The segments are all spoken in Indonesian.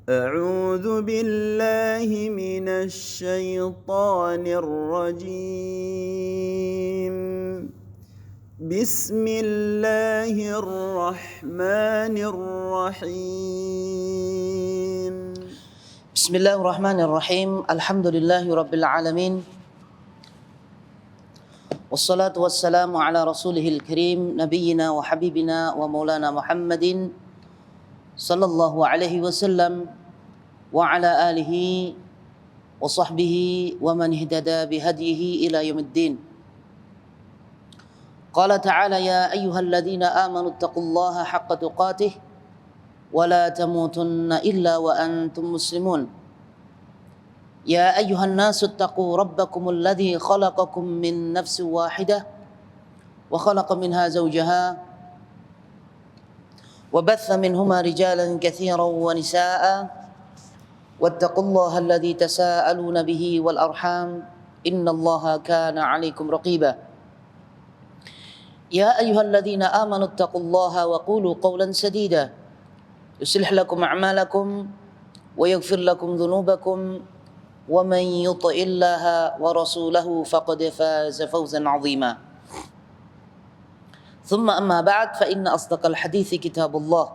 أعوذ بالله من الشيطان الرجيم. بسم الله الرحمن الرحيم. بسم الله الرحمن الرحيم. الحمد لله رب العالمين، والصلاة والسلام على رسوله الكريم نبينا وحبيبنا ومولانا محمد صلى الله عليه وسلم وعلى آله وصحبه ومن اهتدى بهديه إلى يوم الدين. قال تعالى: يا أيها الذين آمنوا اتقوا الله حق تقاته ولا تموتن إلا وأنتم مسلمون. يا أيها الناس اتقوا ربكم الذي خلقكم من نفس واحدة وخلق منها زوجها وبث منهما رجالا كثيرا ونساء واتقوا الله الذي تساءلون به والأرحام إن الله كان عليكم رقيبا. يا أيها الذين آمنوا اتقوا الله وقولوا قولا سديدا يصلح لكم أعمالكم ويغفر لكم ذنوبكم ومن يطع الله ورسوله فقد فاز فوزا عظيما. ثم أما بعد، فإن أصدق الحديث كتاب الله،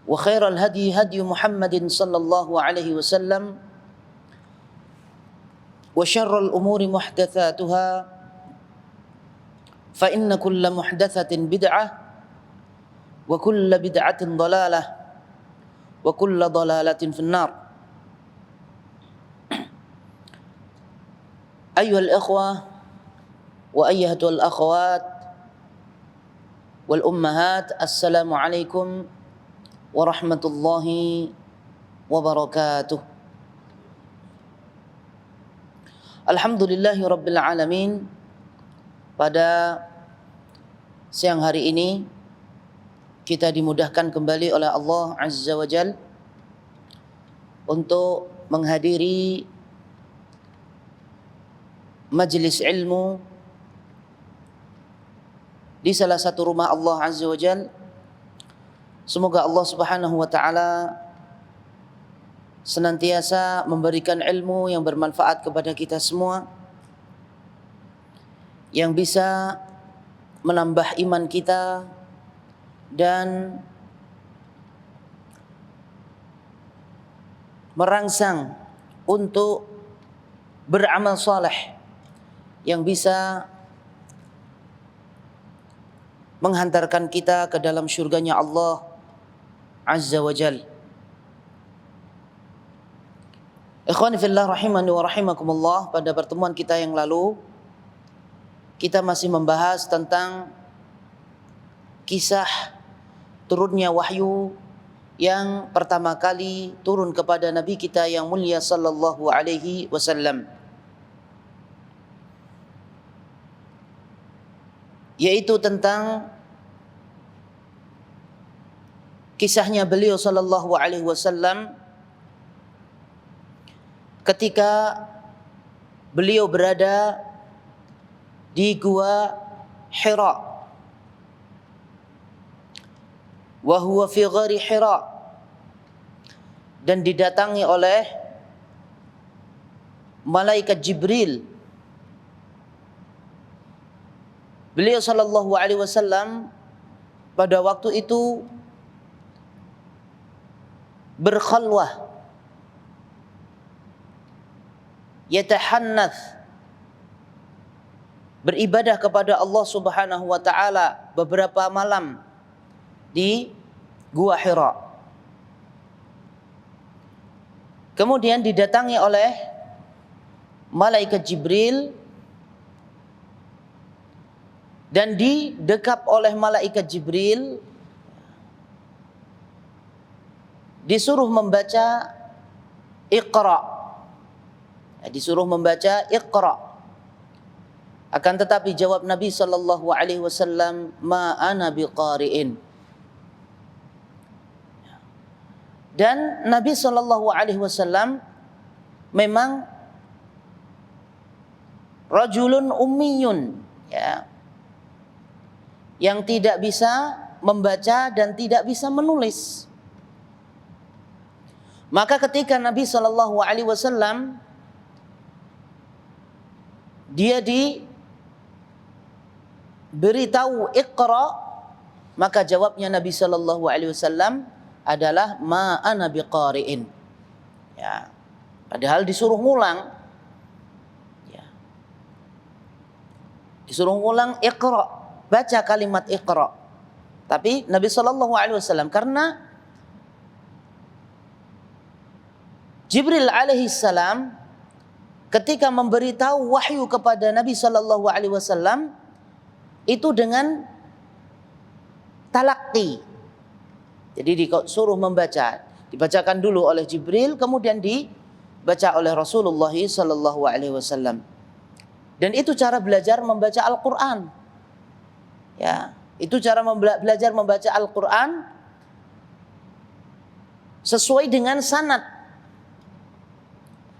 وخير الهدي هدي محمد صلى الله عليه وسلم، وشر الأمور محدثاتها، فإن كل محدثة بدعة وكل بدعة ضلالة وكل ضلالة في النار. أيها الإخوة وأيتها الأخوات والأمهات، السلام عليكم ورحمة الله وبركاته. Alhamdulillahi Rabbil Alamin. Pada siang hari ini kita dimudahkan kembali oleh Allah Azza wa Jal untuk menghadiri majlis ilmu di salah satu rumah Allah Azza wa Jal. Semoga Allah Subhanahu wa taala senantiasa memberikan ilmu yang bermanfaat kepada kita semua, yang bisa menambah iman kita dan merangsang untuk beramal saleh yang bisa menghantarkan kita ke dalam syurganya Allah Azza wa Jal. Ikhwani fillah rahimani wa rahimakumullah, pada pertemuan kita yang lalu kita masih membahas tentang kisah turunnya wahyu yang pertama kali turun kepada Nabi kita yang mulia sallallahu alaihi wasallam, yaitu tentang kisahnya beliau sallallahu alaihi wasallam ketika beliau berada di gua Hira, wa huwa fi ghari Hira, dan didatangi oleh malaikat Jibril. Beliau sallallahu alaihi wasallam pada waktu itu berkhalwah, yatahannath, beribadah kepada Allah Subhanahu wa taala beberapa malam di Gua Hira. Kemudian didatangi oleh malaikat Jibril dan didekap oleh malaikat Jibril, disuruh membaca Iqra, disuruh membaca Iqra. Akan tetapi jawab Nabi sallallahu alaihi wasallam, ma ana biqari'in. Dan Nabi sallallahu alaihi wasallam memang rajulun ummiyun, ya, yang tidak bisa membaca dan tidak bisa menulis. Maka ketika Nabi SAW dia diberitahu Iqra, maka jawabnya Nabi SAW adalah ma ana biqari'in. Ya, padahal disuruh ngulang. Ya. Disuruh ngulang Iqra, baca kalimat Iqra. Tapi Nabi SAW karena Jibril alaihi salam ketika memberitahu wahyu kepada Nabi SAW itu dengan talaqi. Jadi disuruh membaca, dibacakan dulu oleh Jibril, kemudian dibaca oleh Rasulullah SAW. Dan itu cara belajar membaca Al-Quran. Ya, itu cara belajar membaca Al-Quran sesuai dengan sanad.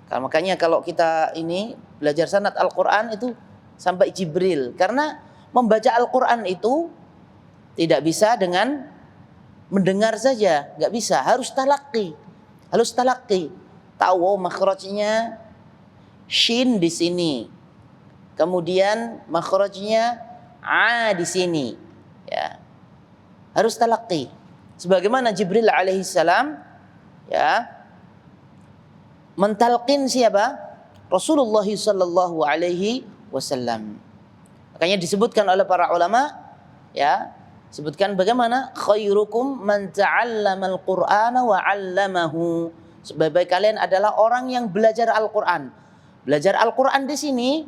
Makanya kalau kita ini belajar sanad Al-Quran itu sampai Jibril. Karena membaca Al-Quran itu tidak bisa dengan mendengar saja, nggak bisa, harus talaqi. Harus talaqi. Tahu makhrajnya shin di sini. Kemudian makhrajnya a di sini. Ya. Harus talaqi. Sebagaimana Jibril alaihi salam ya mentalqin siapa? Rasulullah sallallahu alaihi wasallam. Makanya disebutkan oleh para ulama, ya, sebutkan bagaimana khairukum man ta'allamal Qur'ana wa 'allamahu. Sebaik-baik kalian adalah orang yang belajar Al-Qur'an. Belajar Al-Qur'an di sini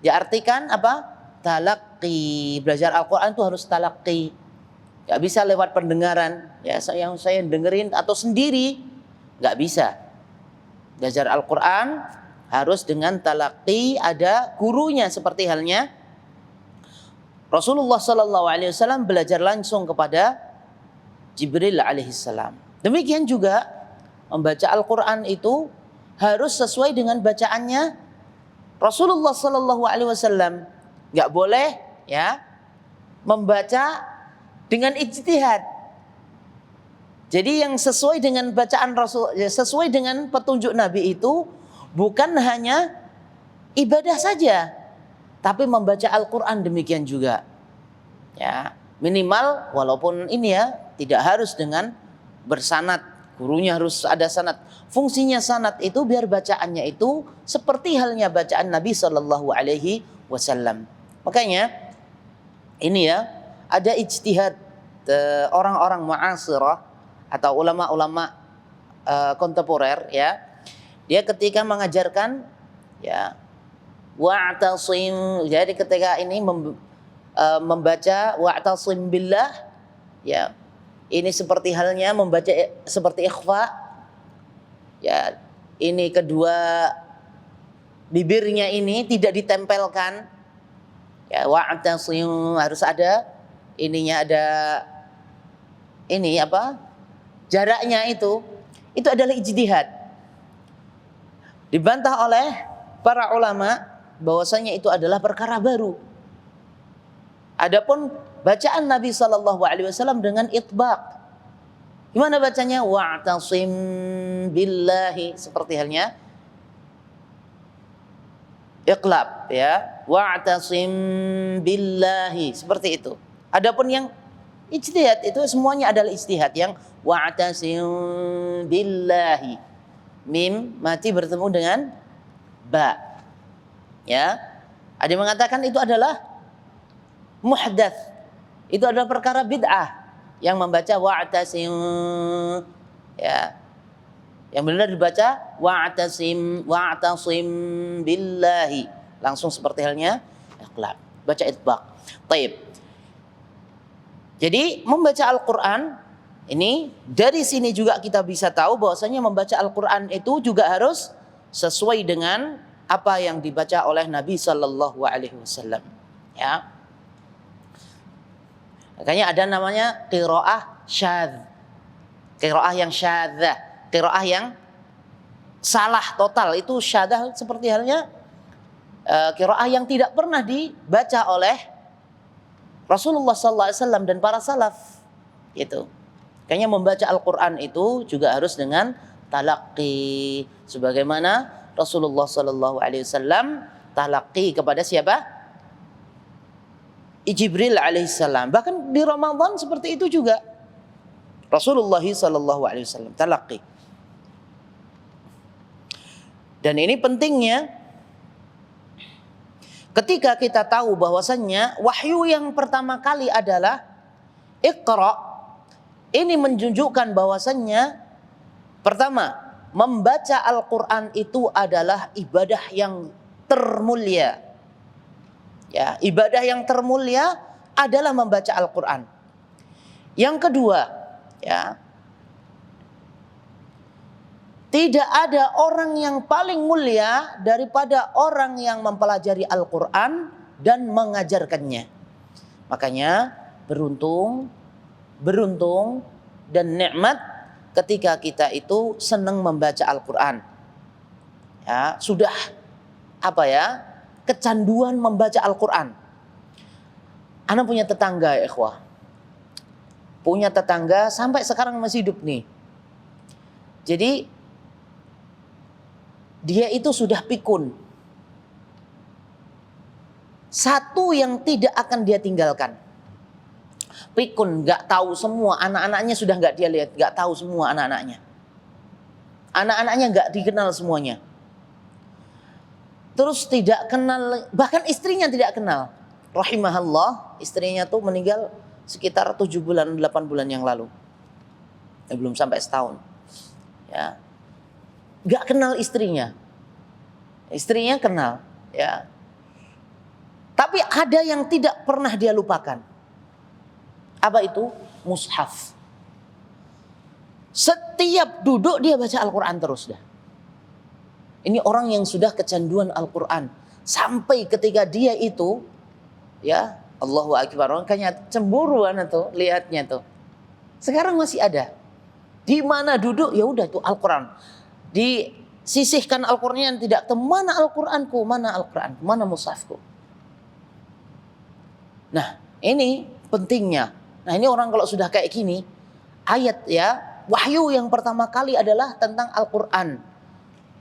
diartikan apa? Talaqqi. Belajar Al-Qur'an itu harus talaqqi. Enggak bisa lewat pendengaran, ya, yang saya dengerin atau sendiri, enggak bisa. Belajar Al-Quran harus dengan talaqi, ada gurunya, seperti halnya Rasulullah SAW belajar langsung kepada Jibril alaihissalam. Demikian juga membaca Al-Quran itu harus sesuai dengan bacaannya Rasulullah SAW. Nggak boleh ya membaca dengan ijtihad. Jadi yang sesuai dengan bacaan Rasul, sesuai dengan petunjuk Nabi itu bukan hanya ibadah saja, tapi membaca Al-Quran demikian juga. Ya, minimal walaupun ini ya tidak harus dengan bersanad, gurunya harus ada sanad. Fungsinya sanad itu biar bacaannya itu seperti halnya bacaan Nabi Shallallahu Alaihi Wasallam. Makanya ini ya ada ijtihad orang-orang mu'asirah atau ulama-ulama kontemporer, ya, dia ketika mengajarkan ya wa'tasim, jadi ketika ini membaca wa'tasim billah, ya, ini seperti halnya membaca seperti ikhfa, ya, ini kedua bibirnya ini tidak ditempelkan, ya, wa'tasim harus ada ininya, ada ini apa? Jaraknya itu adalah ijtihad. Dibantah oleh para ulama bahwasanya itu adalah perkara baru. Adapun bacaan Nabi SAW dengan itbaq. Gimana bacanya? Wa'tasim billahi, seperti halnya iqlab, ya. Wa'tasim billahi, seperti itu. Adapun yang ijtihad itu semuanya adalah ijtihad. Yang wa'tasim billahi, mim mati bertemu dengan ba, ya. Ada yang mengatakan itu adalah muhdats, itu adalah perkara bid'ah yang membaca wa'tasim, ya. Yang benar dibaca wa'tasim billahi, langsung seperti halnya iqlab, baca itbaq. Taib. Jadi membaca Al-Quran ini dari sini juga kita bisa tahu bahwasanya membaca Al-Quran itu juga harus sesuai dengan apa yang dibaca oleh Nabi Sallallahu Alaihi Wasallam. Ya, makanya ada namanya qiraah syadz, qiraah yang syadzah, qiraah yang salah total, itu syadzah, seperti halnya qiraah yang tidak pernah dibaca oleh Rasulullah SAW dan para salaf, gitu. Kayaknya membaca Al-Quran itu juga harus dengan talaqi, sebagaimana Rasulullah sallallahu alaihi wasallam talaqi kepada siapa? Jibril alaihissalam. Bahkan di Ramadan seperti itu juga. Rasulullah sallallahu alaihi wasallam talaqi. Dan ini pentingnya ketika kita tahu bahwasannya wahyu yang pertama kali adalah Iqra. Ini menunjukkan bahwasannya pertama, membaca Al-Qur'an itu adalah ibadah yang termulia. Ya, ibadah yang termulia adalah membaca Al-Qur'an. Yang kedua, ya, tidak ada orang yang paling mulia daripada orang yang mempelajari Al-Qur'an dan mengajarkannya. Makanya beruntung dan nikmat ketika kita itu senang membaca Al-Qur'an. Ya, sudah kecanduan membaca Al-Qur'an. Ana punya tetangga ya ikhwah. Punya tetangga sampai sekarang masih hidup nih. Jadi dia itu sudah pikun. Satu yang tidak akan dia tinggalkan. Pikun, gak tahu semua anak-anaknya, sudah gak dia lihat, gak tahu semua anak-anaknya. Anak-anaknya gak dikenal semuanya. Terus tidak kenal, bahkan istrinya tidak kenal. Rahimahallah, istrinya tuh meninggal sekitar 7 bulan, 8 bulan yang lalu. Belum sampai setahun. Ya. Gak kenal istrinya. Istrinya kenal, ya. Tapi ada yang tidak pernah dia lupakan. Apa itu? Mushaf. Setiap duduk dia baca Al-Quran terus dah. Ini orang yang sudah kecanduan Al-Quran. Sampai ketika dia itu, ya, Allahu Akbar, makanya cemburuan tuh, lihatnya tuh. Sekarang masih ada. Di mana duduk, ya udah itu Al-Quran. Disisihkan Al-Quran, tidak tahu mana Al-Quranku, mana Al-Quranku, mana mushafku. Nah, ini pentingnya. Nah, ini orang kalau sudah kayak gini, ayat ya, wahyu yang pertama kali adalah tentang Al-Quran.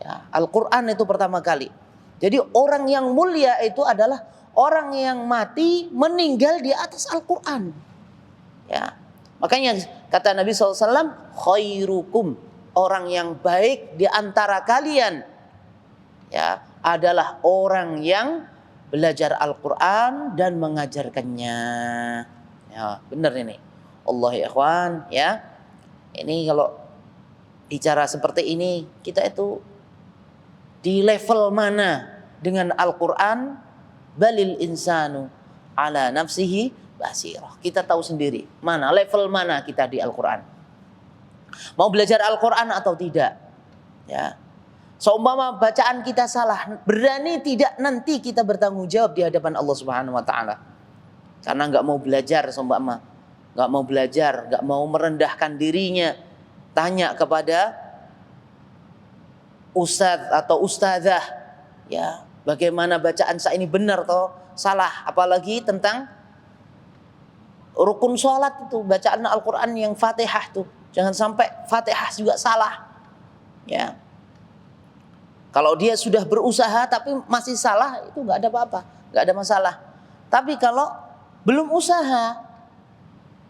Ya, Al-Quran itu pertama kali. Jadi orang yang mulia itu adalah orang yang mati meninggal di atas Al-Quran. Ya, makanya kata Nabi SAW, khairukum, orang yang baik di antara kalian, ya, adalah orang yang belajar Al-Quran dan mengajarkannya. Ya, benar ini. Allah ya ikhwan, ya. Ini kalau bicara seperti ini, kita itu di level mana dengan Al-Quran? Balil insanu ala nafsihi basirah. Kita tahu sendiri mana, level mana kita di Al-Quran. Mau belajar Al-Quran atau tidak? Ya. Seumpama bacaan kita salah, berani tidak nanti kita bertanggung jawab di hadapan Allah Subhanahu wa taala. Karena enggak mau belajar seumpama, enggak mau belajar, enggak mau merendahkan dirinya, tanya kepada ustadz atau ustadzah, ya, bagaimana bacaan saya ini benar atau salah, apalagi tentang rukun sholat itu, bacaan Al-Quran yang Fatihah tuh, jangan sampai Fatihah juga salah, ya. Kalau dia sudah berusaha tapi masih salah, itu nggak ada apa-apa, nggak ada masalah. Tapi kalau belum usaha,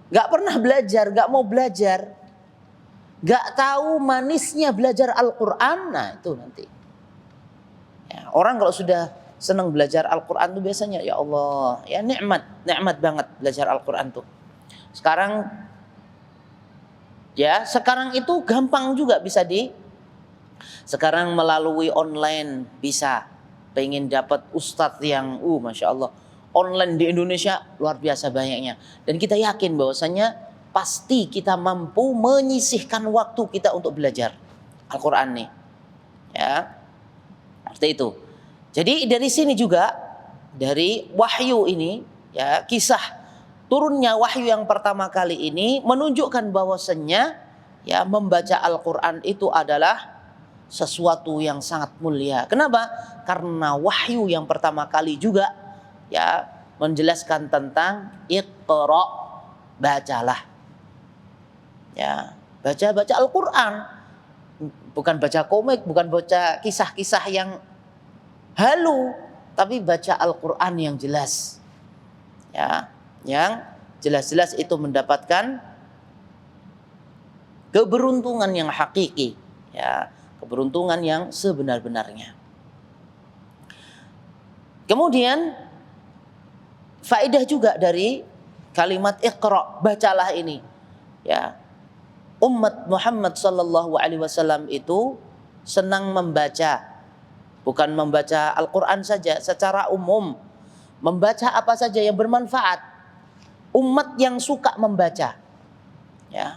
nggak pernah belajar, nggak mau belajar, nggak tahu manisnya belajar Al-Quran, nah itu nanti. Ya, orang kalau sudah senang belajar Al-Quran tuh biasanya, ya Allah, ya nikmat banget belajar Al-Quran tuh. Sekarang itu gampang juga bisa sekarang melalui online bisa. Pengen dapat ustadz yang, Masya Allah, online di Indonesia luar biasa banyaknya. Dan kita yakin bahwasanya pasti kita mampu menyisihkan waktu kita untuk belajar Al-Quran nih, ya, seperti itu. Jadi dari sini juga, dari wahyu ini, ya, kisah turunnya wahyu yang pertama kali ini menunjukkan bahwasannya, ya, membaca Al-Quran itu adalah sesuatu yang sangat mulia. Kenapa? Karena wahyu yang pertama kali juga, ya, menjelaskan tentang Iqra, bacalah. Ya, baca Al-Quran. bukan baca komik, bukan baca kisah-kisah yang halu, tapi baca Al-Quran yang jelas. Ya, yang jelas-jelas itu mendapatkan keberuntungan yang hakiki, ya, keberuntungan yang sebenar-benarnya. Kemudian faedah juga dari kalimat Iqra, bacalah ini. Ya, umat Muhammad sallallahu alaihi wasallam itu senang membaca, bukan membaca Al-Quran saja, secara umum membaca apa saja yang bermanfaat. Umat yang suka membaca, ya,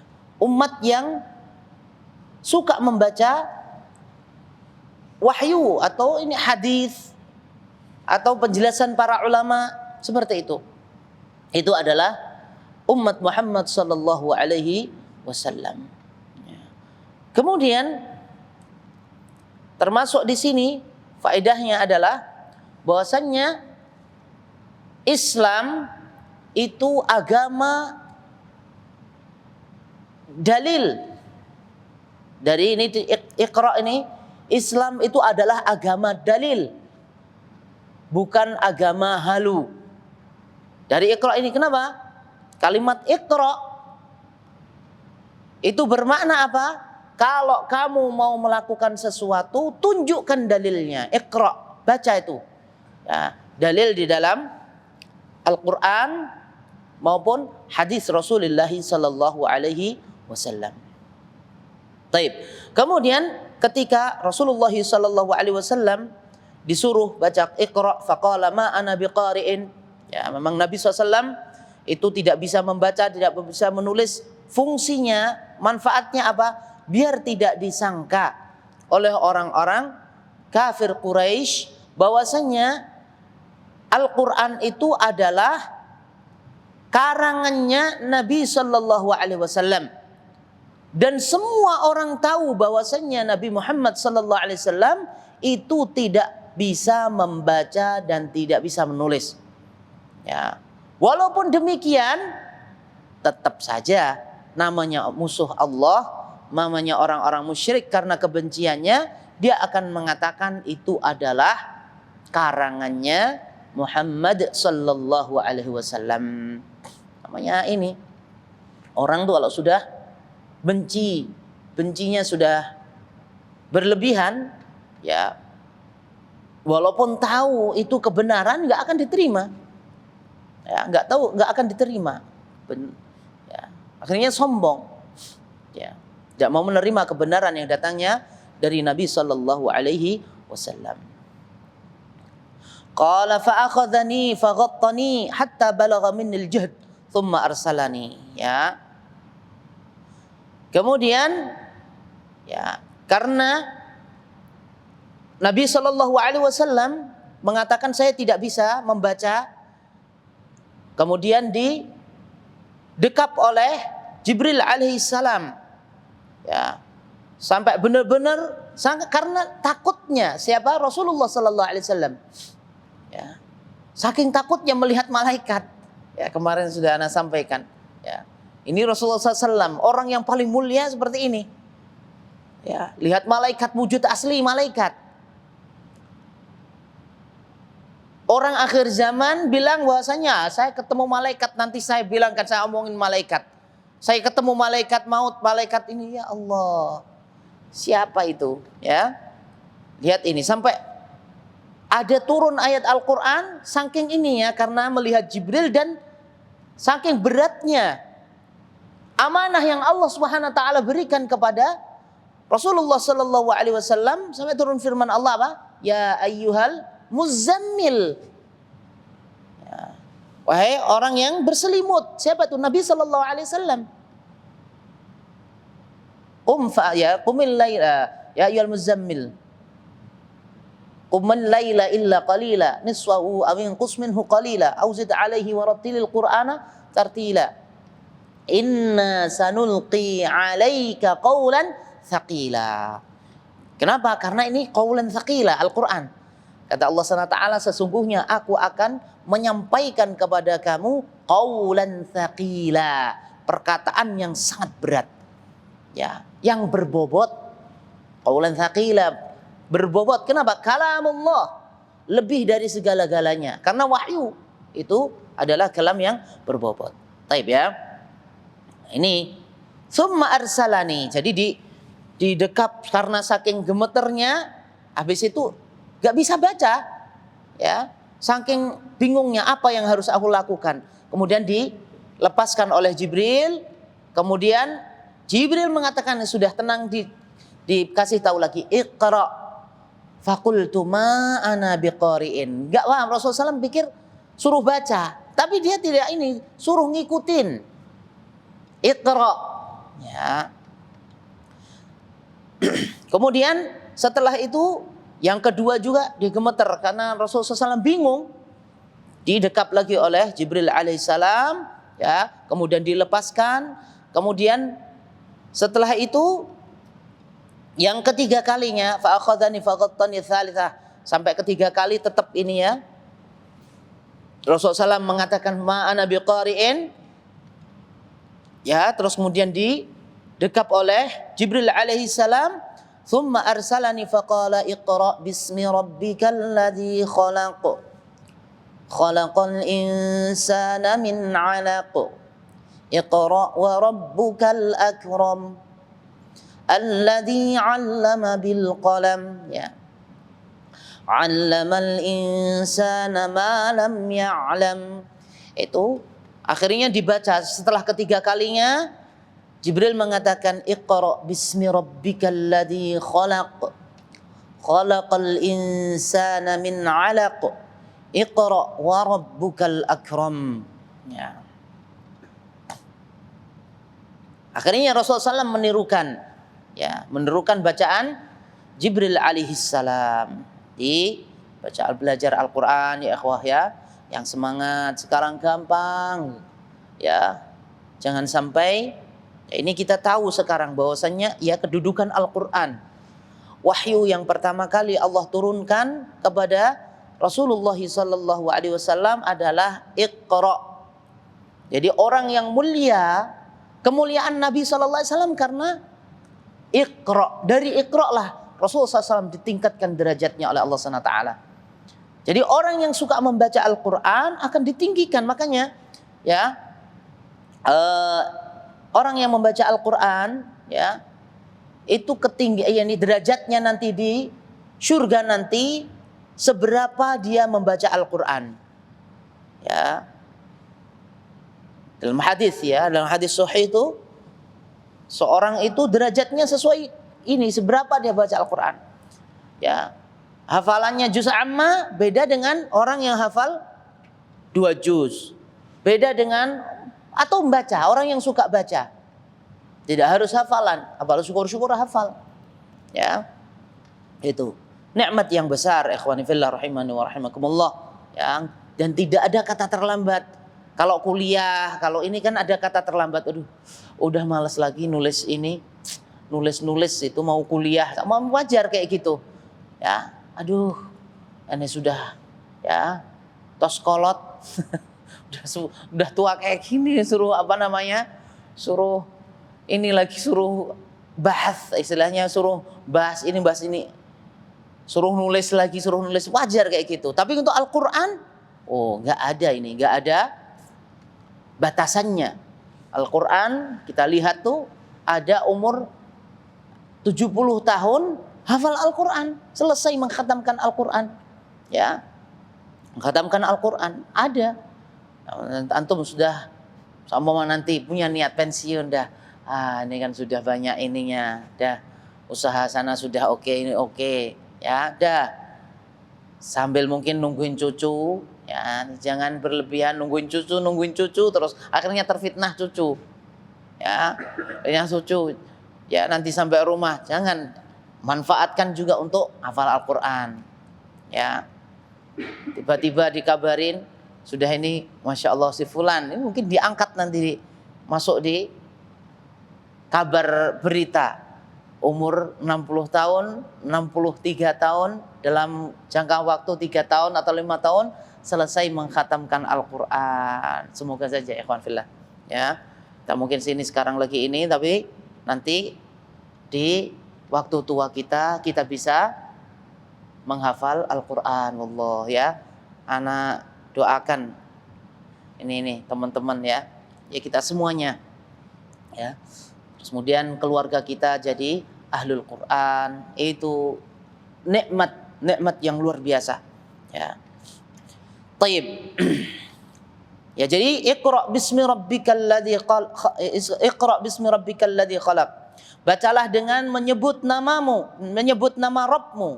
umat yang suka membaca wahyu atau ini hadis atau penjelasan para ulama seperti itu. Itu adalah umat Muhammad sallallahu alaihi wasallam. Kemudian termasuk di sini faedahnya adalah bahwasannya Islam itu agama dalil. Dari ini Iqra ini, Islam itu adalah agama dalil, bukan agama halu. Dari Iqra ini kenapa? Kalimat Iqra itu bermakna apa? Kalau kamu mau melakukan sesuatu, tunjukkan dalilnya. Iqra, baca itu. Ya, dalil di dalam Al-Quran maupun hadis Rasulullah sallallahu alaihi wasallam. Taib. Kemudian ketika Rasulullah sallallahu alaihi wasallam disuruh baca Iqra, faqala ma ana biqari'in. Ya, memang Nabi SAW itu tidak bisa membaca, tidak bisa menulis. Fungsinya, manfaatnya apa? Biar tidak disangka oleh orang-orang kafir Quraisy bahwasanya Al-Quran itu adalah karangannya Nabi Sallallahu Alaihi Wasallam, dan semua orang tahu bahwasanya Nabi Muhammad Sallallahu Alaihi Wasallam itu tidak bisa membaca dan tidak bisa menulis. Ya, walaupun demikian, tetap saja namanya musuh Allah, namanya orang-orang musyrik, karena kebenciannya dia akan mengatakan itu adalah karangannya Muhammad sallallahu alaihi wasallam. Namanya ini, orang tuh kalau sudah bencinya sudah berlebihan, ya, walaupun tahu itu kebenaran nggak akan diterima. Ya, nggak tahu nggak akan diterima. Ya, akhirnya sombong. Ya, tidak mau menerima kebenaran yang datangnya dari Nabi sallallahu alaihi wasallam. Qala fa akhadhani fa ghattani hatta balagha minni al-jahd thumma arsalani. Ya. Kemudian, ya, karena Nabi sallallahu alaihi wasallam mengatakan saya tidak bisa membaca, kemudian didekap oleh Jibril alaihi salam. Ya. Sampai benar-benar karena takutnya siapa? Rasulullah sallallahu alaihi wasallam. Ya. Saking takutnya melihat malaikat. Ya, kemarin sudah Ana sampaikan. Ya. Ini Rasulullah SAW, orang yang paling mulia seperti ini. Ya, lihat malaikat, wujud asli malaikat. Orang akhir zaman bilang bahwasanya saya ketemu malaikat, nanti saya bilangkan, saya omongin malaikat. Saya ketemu malaikat maut, malaikat ini, ya Allah. Siapa itu? Ya. Lihat ini, sampai ada turun ayat Al-Quran, saking ini ya, karena melihat Jibril dan saking beratnya amanah yang Allah Subhanahu wa taala berikan kepada Rasulullah sallallahu alaihi wasallam, sampai turun firman Allah apa? Ya ayyuhal muzammil. Ya. Wahai orang yang berselimut. Siapa itu? Nabi sallallahu alaihi wasallam. Qumil laila ya ayyuhal muzammil. Qumil laila illa qalila niswahu aw inqus minhu qalila aw zid alaihi wa rattilil qur'ana tartila. Inna sanulqi 'alaika qawlan tsaqila. Kenapa? Karena ini qawlan tsaqila, Al-Qur'an. Kata Allah SWT, sesungguhnya aku akan menyampaikan kepada kamu qawlan tsaqila, perkataan yang sangat berat. Ya, yang berbobot, Qaulan tsaqila, berbobot. Kenapa? Kalamullah, lebih dari segala-galanya. Karena wahyu itu adalah kalam yang berbobot. Taib ya. Ini summa arsalani. Jadi di dekap karena saking gemeternya, habis itu gak bisa baca, ya, saking bingungnya apa yang harus aku lakukan. Kemudian dilepaskan oleh Jibril. Kemudian Jibril mengatakan, sudah tenang, dikasih tahu lagi, Iqra. Faqultu ma ana biqari'in. Gak paham, Rasulullah SAW pikir suruh baca, tapi dia tidak, ini suruh ngikutin. Iqra, ya. Kemudian setelah itu yang kedua juga digemeter karena Rasulullah SAW bingung. Didekap lagi oleh Jibril alaihissalam, ya. Kemudian dilepaskan. Kemudian setelah itu yang ketiga kalinya, fa akhadhani faghattani tsalitsah, sampai ketiga kali tetap ini ya. Rasulullah SAW mengatakan ma ana biqari'in, ya, terus kemudian didekap oleh Jibril alaihi salam, thumma arsalani faqala iqra bismi rabbikal ladzi khalaq, khalaqal insana min 'alaq, iqra wa rabbukal akram, alladzi 'allama bil qalam, ya, 'allamal insana ma lam ya'lam. Itu akhirnya dibaca. Setelah ketiga kalinya Jibril mengatakan Iqra bismi rabbikal ladzi khalaq, khalaqal insana min 'alaq, Iqra wa rabbukal akram, ya. Akhirnya Rasulullah SAW menirukan, ya, menirukan bacaan Jibril alaihi salam. Di belajar Al-Quran ya ikhwah ya, yang semangat sekarang gampang, ya, jangan sampai, ya, ini kita tahu sekarang bahwasannya ya kedudukan Al-Quran, wahyu yang pertama kali Allah turunkan kepada Rasulullah SAW adalah Iqra. Jadi orang yang mulia, kemuliaan Nabi SAW karena Iqra. Dari Iqra lah Rasulullah SAW ditingkatkan derajatnya oleh Allah SWT. Jadi orang yang suka membaca Al-Quran akan ditinggikan. Makanya ya, orang yang membaca Al-Quran, ya, itu ketinggi, yani derajatnya nanti di surga nanti seberapa dia membaca Al-Quran, ya. Dalam hadis, ya, dalam hadis sahih itu seorang itu derajatnya sesuai ini seberapa dia baca Al-Quran, ya. Hafalannya juz amma beda dengan orang yang hafal 2 juz, beda dengan, atau membaca, orang yang suka baca tidak harus hafalan, apalagi syukur-syukur hafal, ya. Itu nikmat yang besar ikhwani fillah rahimani wa rahimakumullah, ya. Dan tidak ada kata terlambat. Kalau kuliah, kalau ini kan ada kata terlambat. Aduh, udah malas lagi nulis ini, nulis itu mau kuliah, mau wajar kayak gitu, ya. Aduh, ini sudah, ya, tos kolot, udah tua kayak gini, suruh apa namanya, suruh ini lagi, suruh bahas, istilahnya suruh bahas ini, suruh nulis lagi, suruh nulis, wajar kayak gitu. Tapi untuk Al-Quran, oh nggak ada ini, nggak ada batasannya. Al-Quran kita lihat tuh ada umur 70 tahun hafal Al-Quran, selesai mengkhatamkan Al-Quran, ya, mengkhatamkan Al-Quran. Ada, antum sudah sama nanti punya niat pensiun dah, ini kan sudah banyak ininya, dah usaha sana sudah oke, ini oke, ya, dah sambil mungkin nungguin cucu, ya, jangan berlebihan nungguin cucu terus akhirnya terfitnah cucu, ya, yang cucu, ya, nanti sampai rumah jangan, manfaatkan juga untuk hafal Al-Quran, ya. Tiba-tiba dikabarin sudah ini, masya Allah si fulan, ini mungkin diangkat nanti masuk di kabar berita, umur 60 tahun, 63 tahun, dalam jangka waktu 3 tahun atau 5 tahun selesai mengkhatamkan Al-Quran. Semoga saja ikhwan fillah, ya. Kita mungkin sini sekarang lagi ini, tapi nanti di waktu tua kita bisa menghafal Al-Quran. Wallah ya, anak doakan ini teman-teman ya kita semuanya ya. Terus kemudian keluarga kita jadi ahlul Quran, itu nikmat yang luar biasa ya. Taib. Ya, jadi Iqra bismi rabbikal ladzi khalaq. Bacalah dengan menyebut namamu, menyebut nama Rabbmu.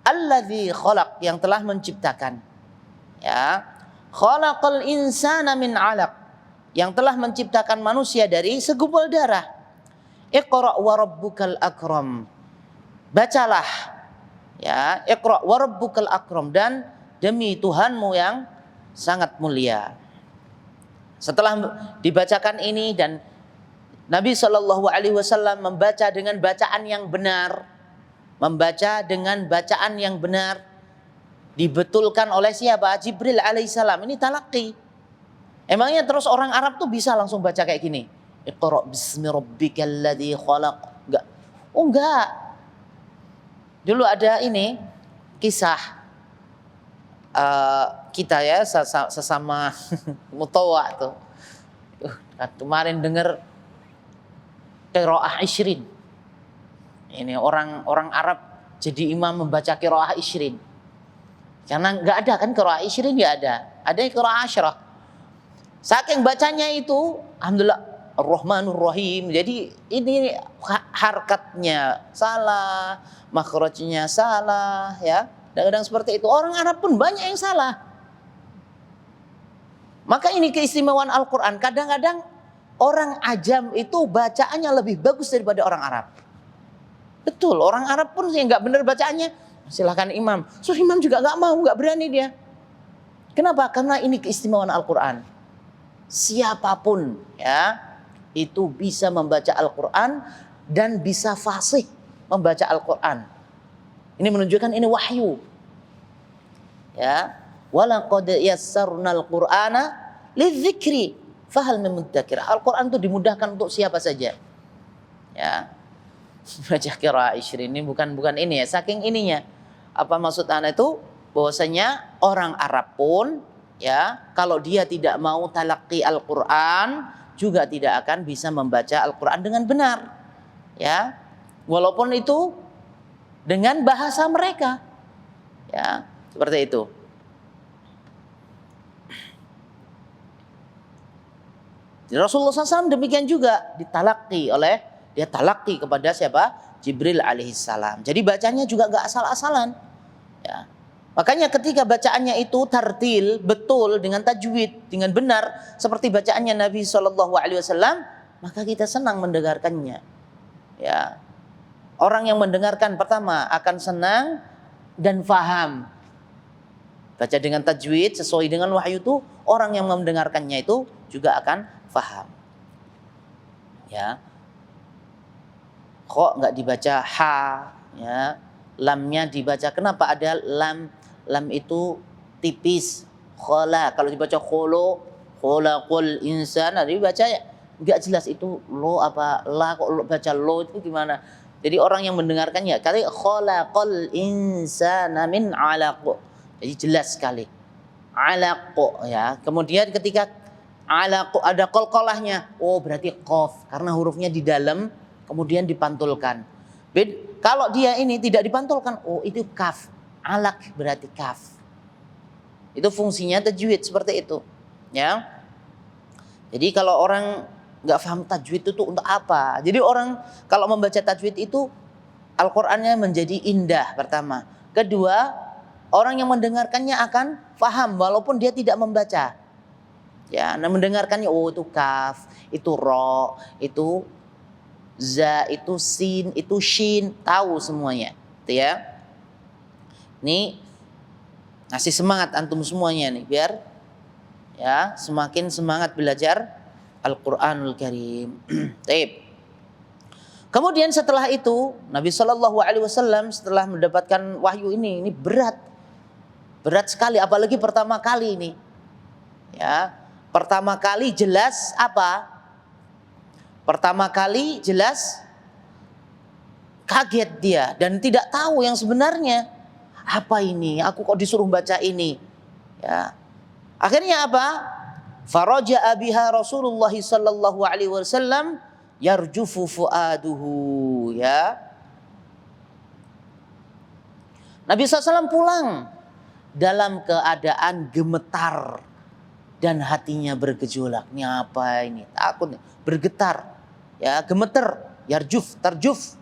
Alladzi khalaq, yang telah menciptakan. Ya. Khalaqal insana min 'alaq, yang telah menciptakan manusia dari segumpal darah. Iqra wa rabbukal akram. Bacalah ya, Iqra wa rabbukal akram, dan demi Tuhanmu yang sangat mulia. Setelah dibacakan ini dan Nabi Shallallahu Alaihi Wasallam membaca dengan bacaan yang benar, membaca dengan bacaan yang benar, dibetulkan oleh siapa? Jibril alaihissalam. Ini talaqi. Emangnya terus orang Arab tuh bisa langsung baca kayak gini? Iqra bismi rabbikal ladzi khalaq. Enggak. Oh enggak. Dulu ada ini kisah kita ya sesama mutawa tuh. Kemarin dengar qiraah Ishrin. Ini orang Arab jadi imam membaca qiraah Ishrin. Karena nggak ada kan qiraah Ishrin, nggak ada. Ada qiraah Asyrah. Saking bacanya itu, alhamdulillah Ar-Rahmanur Rahim. Jadi ini harkatnya salah, makhrajnya salah ya. Kadang-kadang seperti itu. Orang Arab pun banyak yang salah. Maka ini keistimewaan Al-Quran. Kadang-kadang orang ajam itu bacaannya lebih bagus daripada orang Arab. Betul, orang Arab pun yang nggak benar bacaannya, silahkan imam. So imam juga nggak mau, nggak berani dia. Kenapa? Karena ini keistimewaan Al-Quran. Siapapun ya itu bisa membaca Al-Quran dan bisa fasih membaca Al-Quran. Ini menunjukkan ini wahyu. Ya, walaqad yassarnal Qur'ana lidzikri fahal min mudzakir. Al-Qur'an itu dimudahkan untuk siapa saja. Ya. Baca qiraah Ishrin ini bukan ini ya, saking ininya. Apa maksud ana itu? Bahwasanya orang Arab pun ya, kalau dia tidak mau talaqi Al-Qur'an juga tidak akan bisa membaca Al-Qur'an dengan benar. Ya. Walaupun itu dengan bahasa mereka, ya seperti itu. Rasulullah SAW demikian juga dia talaqi kepada siapa? Jibril alaihissalam. Jadi bacanya juga gak asal-asalan. Ya. Makanya ketika bacaannya itu tartil, betul dengan tajwid, dengan benar seperti bacaannya Nabi SAW, maka kita senang mendengarkannya. Ya. Orang yang mendengarkan pertama akan senang dan faham. Baca dengan tajwid sesuai dengan wahyu itu, orang yang mendengarkannya itu juga akan faham. Ya. Kok nggak dibaca ha, ya. Lamnya dibaca. Kenapa ada lam? Lam itu tipis. Khola, kalau dibaca kholo, kholaqul insana, dibaca nggak jelas itu lo apa la, kok baca lo itu gimana? Jadi orang yang mendengarkannya, kali khalaqal insana min 'alaq. Jadi jelas sekali. 'Alaq ya. Kemudian ketika 'alaq ada qalqalahnya, oh berarti qaf karena hurufnya di dalam kemudian dipantulkan. Kalau dia ini tidak dipantulkan, oh itu kaf. 'Alaq berarti kaf. Itu fungsinya tajwid seperti itu. Ya. Jadi kalau orang nggak paham tajwid itu untuk apa? Jadi orang kalau membaca tajwid itu Al-Qur'annya menjadi indah pertama. Kedua, orang yang mendengarkannya akan paham walaupun dia tidak membaca. Ya, nah mendengarkannya oh itu kaf, itu ro, itu za, itu sin, itu shin, tahu semuanya. Gitu ya. Ini ngasih semangat antum semuanya nih biar ya semakin semangat belajar Al-Quranul Karim. Taib. Kemudian setelah itu Nabi Shallallahu Alaihi Wasallam setelah mendapatkan wahyu ini berat sekali, apalagi pertama kali ini. Ya, pertama kali jelas apa? Pertama kali jelas kaget dia dan tidak tahu yang sebenarnya. Apa ini? Aku kok disuruh baca ini? Ya. Akhirnya apa? Faraja'a biha Rasulullah sallallahu alaihi wasallam yarjufu fuaduhu, ya. Nabi SAW pulang dalam keadaan gemetar dan hatinya bergejolak. Ini apa ini? Takut, bergetar, ya, gemeter, yarjuf, tarjuf,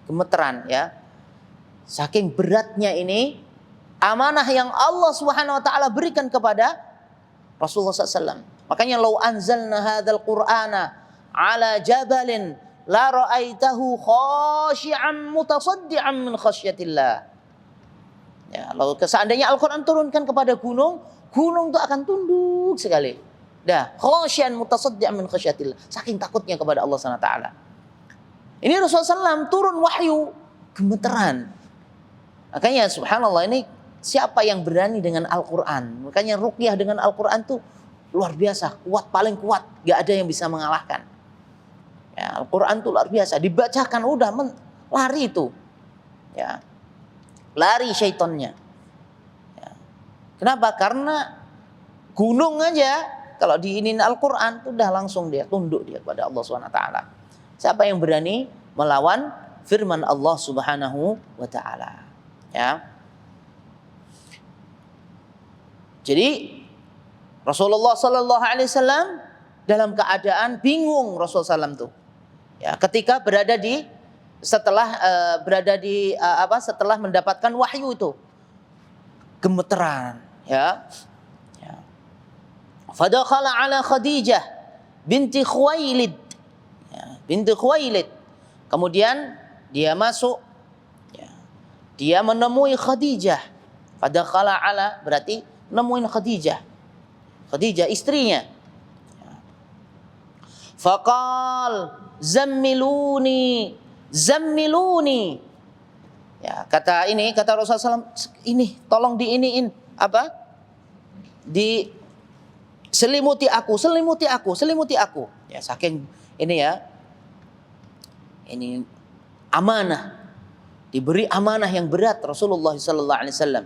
gemeteran, ya. Saking beratnya ini amanah yang Allah Subhanahu wa taala berikan kepada Rasulullah SAW. Makanya lau anzalna hadzal qur'ana ala jabalin la ra'aitahu khashi'an mutasaddian min khasyatillah. Ya, kalau seandainya Al-Qur'an turunkan kepada gunung, gunung itu akan tunduk sekali. Dah, khashi'an mutasaddian min khasyatillah. Saking takutnya kepada Allah Subhanahu wa taala. Ini Rasulullah SAW turun wahyu, gemeteran. Makanya subhanallah, ini siapa yang berani dengan Al-Quran? Makanya ruqyah dengan Al-Quran tuh luar biasa, kuat, paling kuat. Gak ada yang bisa mengalahkan. Ya, Al-Quran tuh luar biasa. Dibacakan udah lari itu. Ya, lari syaitonnya. Ya. Kenapa? Karena gunung aja kalau diinin Al-Quran tuh udah langsung dia tunduk dia kepada Allah SWT. Siapa yang berani melawan firman Allah Subhanahu wa taala? Ya. Jadi Rasulullah sallallahu alaihi wasallam dalam keadaan bingung Rasulullah SAW tuh. Ya, ketika setelah mendapatkan wahyu itu gemeteran, ya. Ya. Fadakhala ala Khadijah binti Khuwailid. Ya, binti Khuwailid. Kemudian dia masuk, dia menemui Khadijah. Fadakhala ala berarti nemuin Khadijah. Khadijah istrinya. Faqal zammiluni, zammiluni. Ya, kata Rasulullah SAW, ini tolong diiniin apa? Selimuti aku, selimuti aku, selimuti aku. Ya, saking ini ya. Ini amanah. Diberi amanah yang berat Rasulullah sallallahu alaihi wasallam.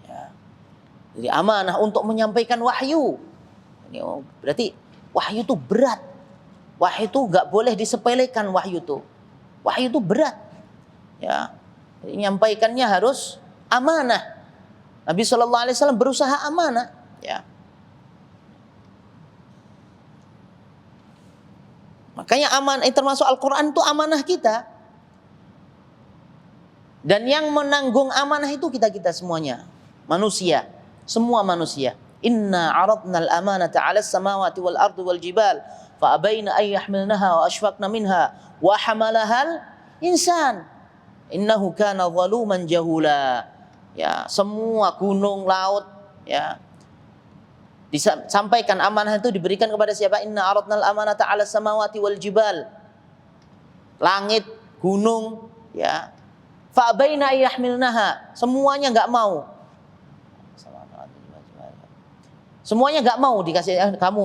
Ya. Jadi amanah untuk menyampaikan wahyu. Ini berarti wahyu itu berat. Wahyu itu enggak boleh disepelekan wahyu itu. Wahyu itu berat. Ya. Jadi, menyampaikannya harus amanah. Nabi sallallahu alaihi wasallam berusaha amanah, ya. Makanya amanah termasuk Al-Qur'an itu amanah kita. Dan yang menanggung amanah itu kita semuanya, manusia, semua manusia. Inna 'aradna al-amanata 'ala as-samawati wal ardi wal jibal fa abaina ay yahmilnaha wa ashfaqna minha wa hamalahal insan innahu kana zaluman jahula. Ya, semua gunung, laut, ya. Disampaikan amanah itu diberikan kepada siapa? Inna 'aradna al-amanata 'ala as-samawati wal jibal. Langit, gunung, ya. Fa'abaina yahmilnaha, semuanya enggak mau. Semuanya enggak mau dikasih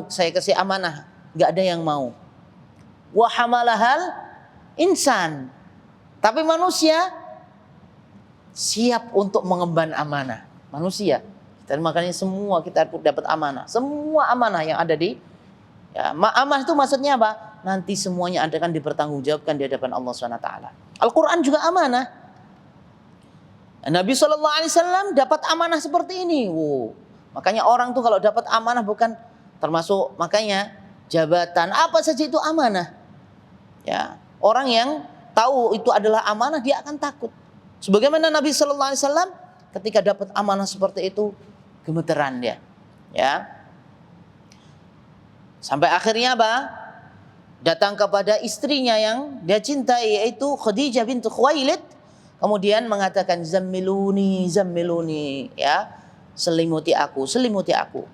saya kasih amanah, enggak ada yang mau. Wa hamalahal insan. Tapi manusia siap untuk mengemban amanah. Manusia. Dan makanya semua kita dapat amanah. Semua amanah yang ada di amanah itu maksudnya apa? Nanti semuanya akan dipertanggungjawabkan di hadapan Allah SWT. Al-Quran juga amanah. Nabi SAW dapat amanah seperti ini. Makanya orang tuh kalau dapat amanah bukan termasuk, makanya jabatan apa saja itu amanah. Ya, orang yang tahu itu adalah amanah dia akan takut. Sebagaimana Nabi SAW ketika dapat amanah seperti itu gemeteran dia. Ya. Sampai akhirnya apa? Datang kepada istrinya yang dia cintai yaitu Khadijah bintu Khuwailid. Kemudian mengatakan zammiluni, zammiluni, ya, selimuti aku, selimuti aku.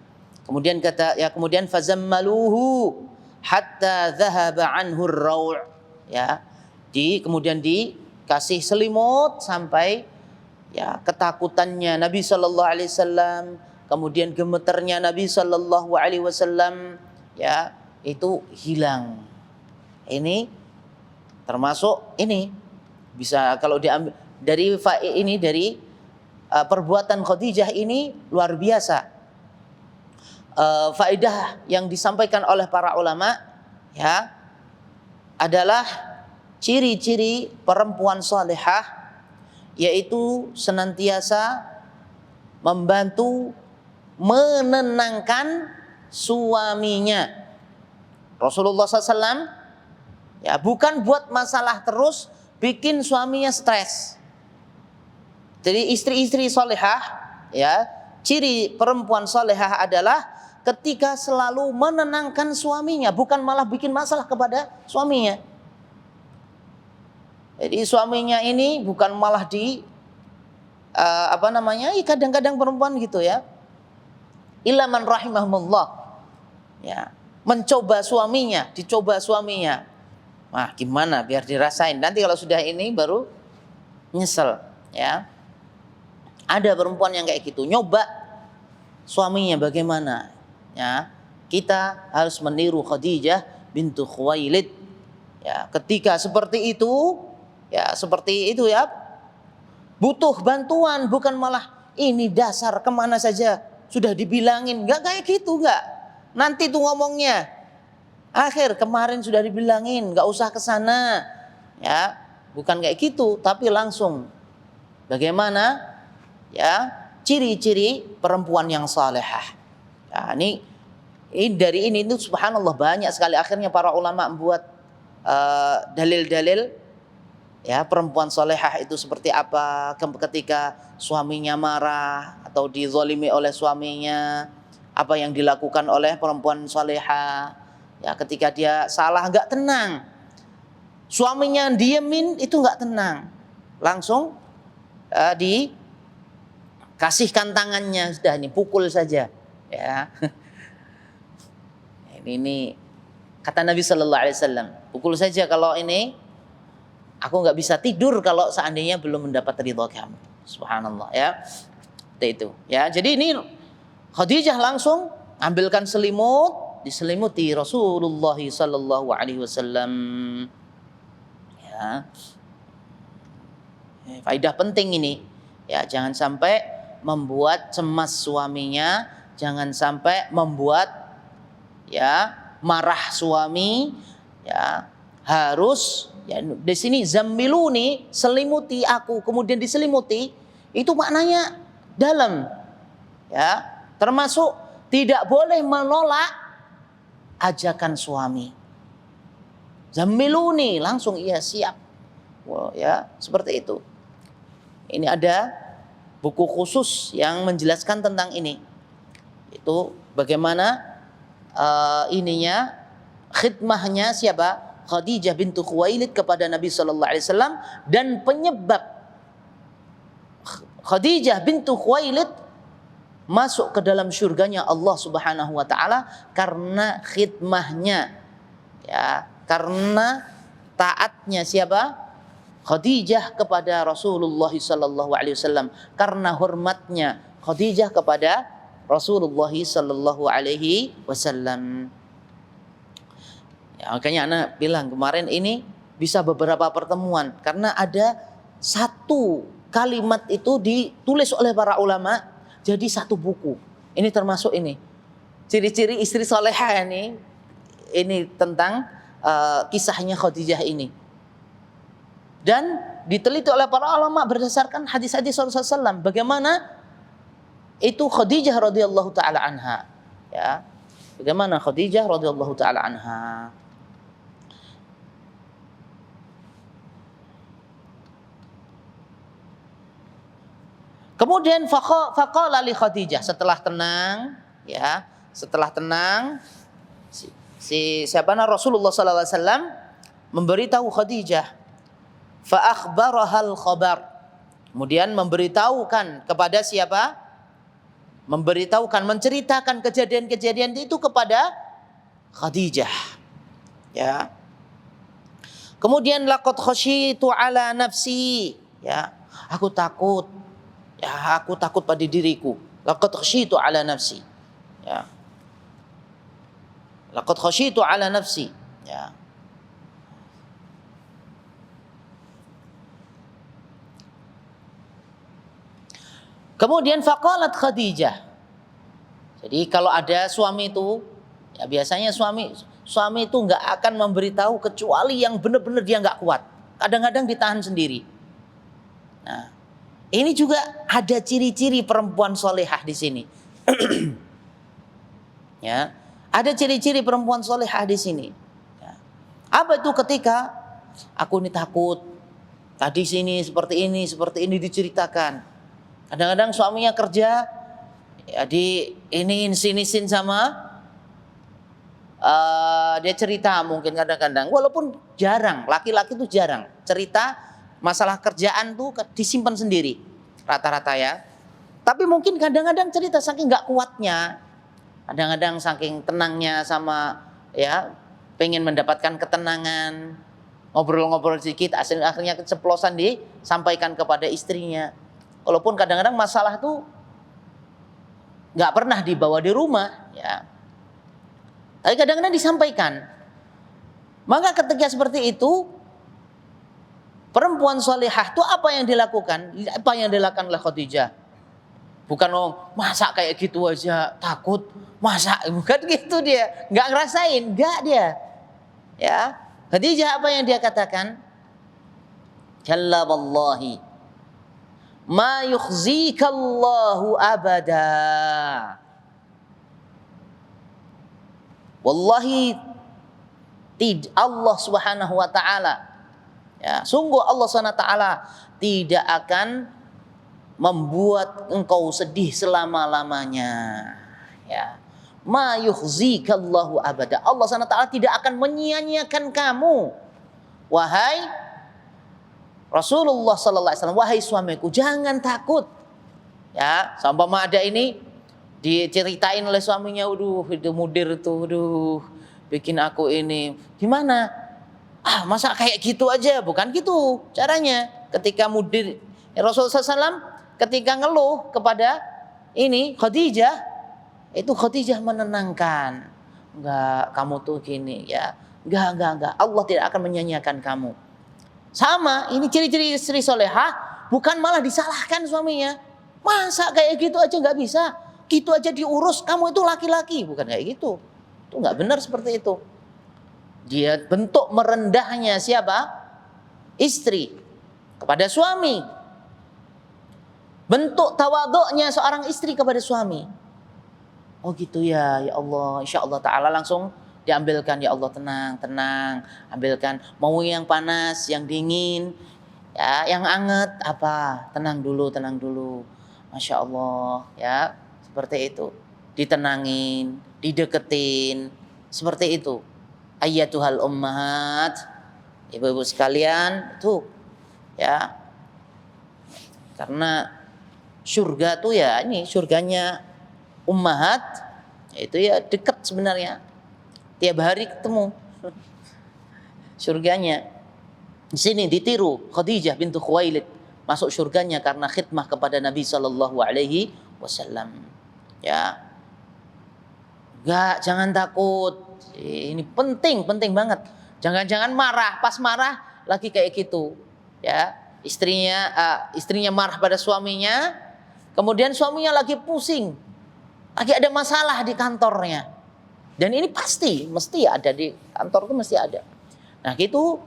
Kemudian kemudian fazammaluhu hatta dhahaba anhu ar-raw', ya. Kemudian dikasih selimut sampai ya ketakutannya Nabi sallallahu alaihi wasallam, kemudian gemeternya Nabi sallallahu alaihi wasallam, ya, itu hilang. Ini termasuk ini Bisa kalau diambil dari ini dari perbuatan Khadijah ini luar biasa. Faedah yang disampaikan oleh para ulama ya adalah ciri-ciri perempuan salihah, yaitu senantiasa membantu menenangkan suaminya. Rasulullah SAW ya bukan buat masalah terus bikin suaminya stres. Jadi istri-istri salihah ya, ciri perempuan salihah adalah ketika selalu menenangkan suaminya, bukan malah bikin masalah kepada suaminya. Jadi suaminya ini bukan malah kadang-kadang perempuan gitu ya. Illa man rahimahumullah. Ya, dicoba suaminya. Wah, gimana biar dirasain. Nanti kalau sudah ini baru nyesel, ya. Ada perempuan yang kayak gitu, nyoba suaminya bagaimana. Ya, kita harus meniru Khadijah bintu Khuwailid. Ya, ketika seperti itu ya, butuh bantuan, bukan malah ini dasar kemana saja sudah dibilangin, nggak kayak gitu, nggak. Nanti tuh ngomongnya, kemarin sudah dibilangin, nggak usah ke sana, ya, bukan kayak gitu, tapi langsung bagaimana, ya, ciri-ciri perempuan yang salehah. Ya, ini dari ini itu subhanallah banyak sekali akhirnya para ulama membuat dalil-dalil. Ya, perempuan solehah itu seperti apa ketika suaminya marah atau dizalimi oleh suaminya, apa yang dilakukan oleh perempuan solehah. Ya, ketika dia salah nggak tenang, suaminya diemin itu nggak tenang, langsung dikasihkan tangannya, sudah ini pukul saja. Ya, ini kata Nabi Sallallahu Alaihi Wasallam, pukul saja kalau ini. Aku nggak bisa tidur kalau seandainya belum mendapat ridho kamu. Subhanallah, ya. Itu ya. Jadi ini Khadijah langsung ambilkan selimut, diselimuti Rasulullah sallallahu alaihi wasallam. Ya. Faedah penting ini. Ya, jangan sampai membuat cemas suaminya, jangan sampai membuat ya marah suami, ya. Harus ya, di sini zammiluni, selimuti aku, kemudian diselimuti, itu maknanya dalam. Ya, termasuk tidak boleh menolak ajakan suami. Zammiluni, langsung iya siap. Wow, ya, seperti itu. Ini ada buku khusus yang menjelaskan tentang ini. Itu bagaimana khidmahnya siapa? Khadijah bintu Khuwailid kepada Nabi Sallallahu Alaihi Wasallam, dan penyebab Khadijah bintu Khuwailid masuk ke dalam surganya Allah Subhanahu Wa Taala karena khidmahnya, ya, karena taatnya siapa? Khadijah kepada Rasulullah Sallallahu Alaihi Wasallam, karena hormatnya Khadijah kepada Rasulullah Sallallahu Alaihi Wasallam. Ya, makanya anak bilang kemarin ini bisa beberapa pertemuan karena ada satu kalimat itu ditulis oleh para ulama jadi satu buku. Ini termasuk ini ciri-ciri istri solehah ini tentang kisahnya Khadijah ini, dan diteliti oleh para ulama berdasarkan hadis-hadis Rasulullah SAW bagaimana itu Khadijah radhiyallahu taala anha, ya, bagaimana Khadijah radhiyallahu taala anha. Kemudian faqala li Khadijah, setelah tenang, ya, Rasulullah sallallahu alaihi wasallam memberitahu Khadijah, fa akhbarahal khabar. Kemudian memberitahukan kepada siapa? Menceritakan kejadian-kejadian itu kepada Khadijah. Ya. Kemudian laqad khasyitu ala nafsi, ya, aku takut. Ya, aku takut pada diriku. Laqad khasyitu ala nafsi. Ya. Laqad khasyitu ala nafsi. Ya. Kemudian faqalat Khadijah. Jadi kalau ada suami itu, ya biasanya suami itu nggak akan memberitahu kecuali yang benar-benar dia nggak kuat. Kadang-kadang ditahan sendiri. Nah, ini juga ada ciri-ciri perempuan solehah di sini. Ya, ada ciri-ciri perempuan solehah di sini. Ya. Apa itu ketika aku ini takut, tadi sini seperti ini diceritakan. Kadang-kadang suaminya kerja, ya di iniin sinisin sama dia cerita mungkin kadang-kadang, walaupun jarang, laki-laki itu jarang cerita masalah kerjaan tuh disimpan sendiri rata-rata ya. Tapi mungkin kadang-kadang cerita saking nggak kuatnya, kadang-kadang saking tenangnya sama ya pengen mendapatkan ketenangan, ngobrol-ngobrol sedikit, akhirnya keceplosan disampaikan kepada istrinya. Walaupun kadang-kadang masalah tuh nggak pernah dibawa di rumah, ya. Tapi kadang-kadang disampaikan. Maka ketika seperti itu, perempuan solehah itu apa yang dilakukan? Apa yang dilakukan oleh Khadijah? Bukan masa kayak gitu aja takut, masa bukan gitu dia, nggak ngerasain, nggak dia. Ya, Khadijah apa yang dia katakan? Jalla wallahi ma yukhzikallahu abada. Wallahi Allah Subhanahu wa taala, ya, sungguh Allah Subhanahu wa taala tidak akan membuat engkau sedih selama-lamanya. Ya. Ma yukhzikallahu abada. Allah Subhanahu wa taala tidak akan menyia-nyiakan kamu. Wahai Rasulullah sallallahu alaihi wasallam, wahai suamiku, jangan takut. Ya, sampai ada ini diceritain oleh suaminya, itu mudir tuh, bikin aku ini. Gimana? Masa kayak gitu aja? Bukan gitu caranya. Ketika mudir Rasulullah SAW ketika ngeluh kepada ini Khadijah, itu Khadijah menenangkan. Enggak, kamu tuh gini ya. Enggak. Allah tidak akan menyanyiakan kamu. Sama, ini ciri-ciri istri solehah, bukan malah disalahkan suaminya. Masa kayak gitu aja nggak bisa? Gitu aja diurus, kamu itu laki-laki. Bukan kayak gitu. Itu nggak benar seperti itu. Dia bentuk merendahnya siapa? Istri kepada suami. Bentuk tawaduknya seorang istri kepada suami. Oh gitu ya Allah, insya Allah ta'ala langsung diambilkan, ya Allah tenang, ambilkan. Mau yang panas, yang dingin, ya, yang anget apa? Tenang dulu. Masya Allah, ya, seperti itu. Ditenangin, dideketin, seperti itu. Ayyatuhal ummahat, ibu-ibu sekalian, tuh, ya. Karena surga tuh ya, ini surganya ummahat, itu ya dekat sebenarnya. Tiap hari ketemu surganya. Di sini ditiru Khadijah bintu Khuwailid masuk surganya karena khidmah kepada Nabi sallallahu alaihi wasallam. Ya. Enggak, jangan takut. Ini penting banget. Jangan marah, pas marah lagi kayak gitu. Ya, istrinya marah pada suaminya, kemudian suaminya lagi pusing. Lagi ada masalah di kantornya. Dan ini mesti ada di kantor itu mesti ada. Nah gitu,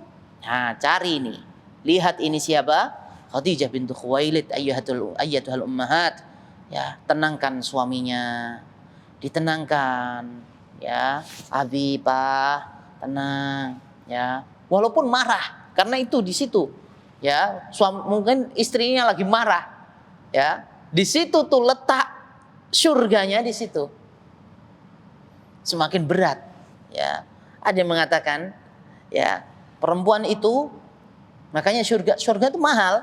cari nih, lihat ini siapa? Khadijah bintu Khuwailid ayyatuhal ummahat. Ya, tenangkan suaminya, ditenangkan, ya, Habibah, tenang, ya. Walaupun marah, karena itu di situ, ya, mungkin istrinya lagi marah, ya. Di situ tuh letak surganya di situ. Semakin berat, ya. Ada yang mengatakan, ya, perempuan itu makanya surga itu mahal,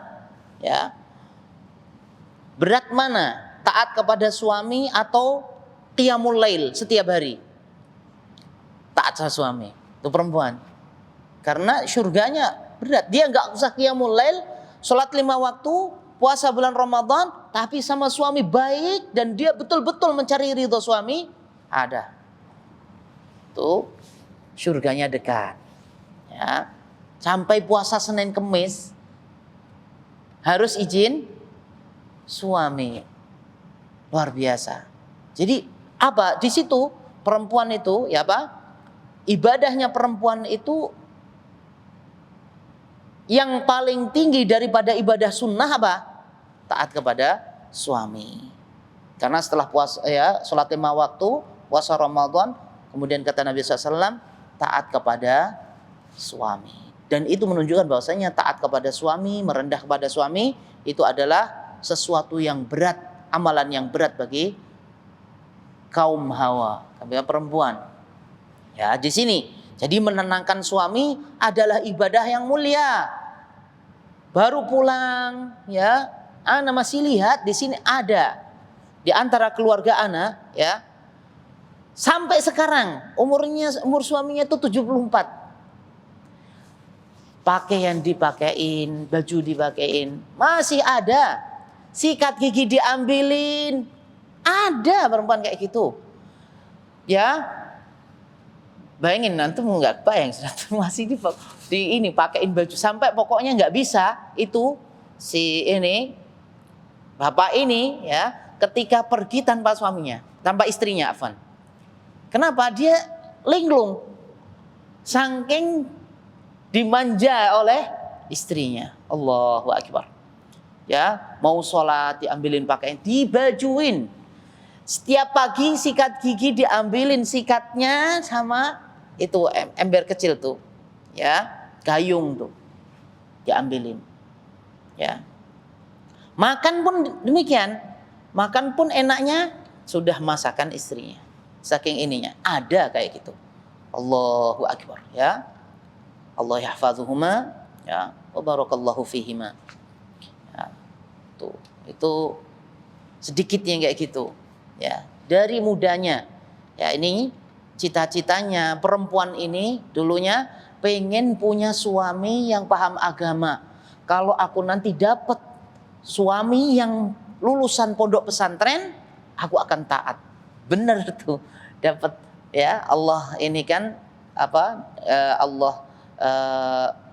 ya. Berat mana? Taat kepada suami atau qiyamul lail setiap hari? Taat sama suami, itu perempuan. Karena surganya berat. Dia enggak usah qiyamul lail, salat 5 waktu, puasa bulan Ramadan, tapi sama suami baik dan dia betul-betul mencari ridho suami, ada. Tuh surganya dekat, ya. Sampai puasa Senin Kemis harus izin suami. Luar biasa. Jadi apa? Di situ perempuan itu ya apa? Ibadahnya perempuan itu yang paling tinggi daripada ibadah sunnah apa? Taat kepada suami. Karena setelah puasa ya, sholat 5 waktu, puasa Ramadan, kemudian kata Nabi SAW, taat kepada suami. Dan itu menunjukkan bahwasanya taat kepada suami, merendah kepada suami, itu adalah sesuatu yang berat, amalan yang berat bagi kaum Hawa, bagi perempuan. Ya, di sini. Jadi menenangkan suami adalah ibadah yang mulia. Baru pulang, ya, ana masih lihat di sini ada di antara keluarga ana, ya, sampai sekarang umur suaminya itu 74. Pakaian dipakein, baju dipakein, masih ada. Sikat gigi diambilin, ada perempuan kayak gitu. Ya, bayangin nanti nggak bayang masih di ini pakein baju sampai pokoknya nggak bisa itu si ini bapak ini ya. Ketika pergi tanpa suaminya, tanpa istrinya, Afwan. Kenapa? Dia linglung. Saking dimanja oleh istrinya. Allahu Akbar. Ya, mau sholat diambilin pakaian, dibajuin. Setiap pagi sikat gigi diambilin sikatnya sama itu ember kecil tuh. Ya, gayung tuh. Diambilin. Ya. Makan pun demikian. Makan pun enaknya sudah masakan istrinya. Saking ininya ada kayak gitu. Allahu Akbar, ya. Allah yahfazuhuma, ya, wa barakallahu fihima. Ya, itu sedikit yang kayak gitu, ya. Dari mudanya, ya, ini cita-citanya perempuan ini dulunya pengen punya suami yang paham agama. Kalau aku nanti dapat suami yang lulusan pondok pesantren, aku akan taat. Benar tuh, dapat ya Allah ini kan apa? Allah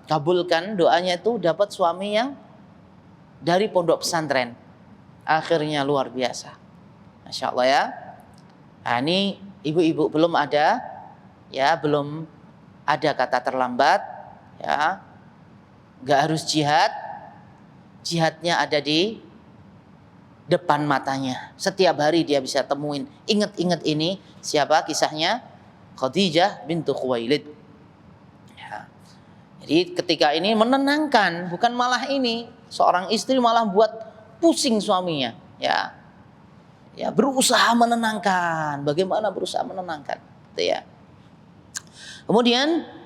kabulkan doanya itu dapat suami yang dari pondok pesantren. Akhirnya luar biasa, Masya Allah ya. Nah, ini ibu-ibu belum ada, ya, belum ada kata terlambat, ya. Gak harus jihad, jihadnya ada di depan matanya. Setiap hari dia bisa temuin. Ingat-ingat ini siapa kisahnya? Khadijah bintu Khuwailid. Ya. Jadi ketika ini menenangkan, bukan malah ini seorang istri malah buat pusing suaminya. Ya, ya berusaha menenangkan. Bagaimana berusaha menenangkan? Gitu ya. Kemudian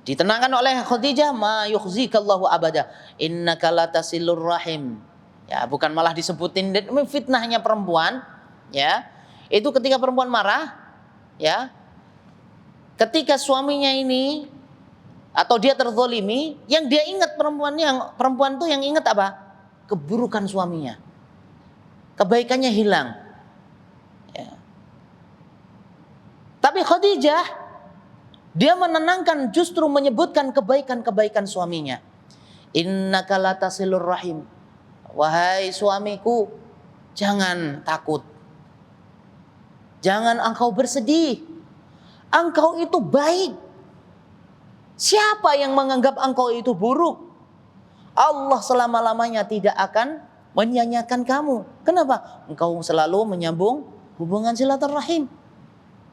ditenangkan oleh Khadijah, ma yukhzikallahu abada innaka latasilur rahim. Ya, bukan malah disebutin fitnahnya perempuan, ya. Itu ketika perempuan marah, ya. Ketika suaminya ini atau dia terzolimi, yang dia ingat perempuan itu yang ingat apa? Keburukan suaminya. Kebaikannya hilang. Ya. Tapi Khadijah dia menenangkan, justru menyebutkan kebaikan-kebaikan suaminya. Innaka latasilur rahim. Wahai suamiku, jangan takut. Jangan engkau bersedih. Engkau itu baik. Siapa yang menganggap engkau itu buruk? Allah selama-lamanya tidak akan menyanyiakan kamu. Kenapa? Engkau selalu menyambung hubungan silaturahim.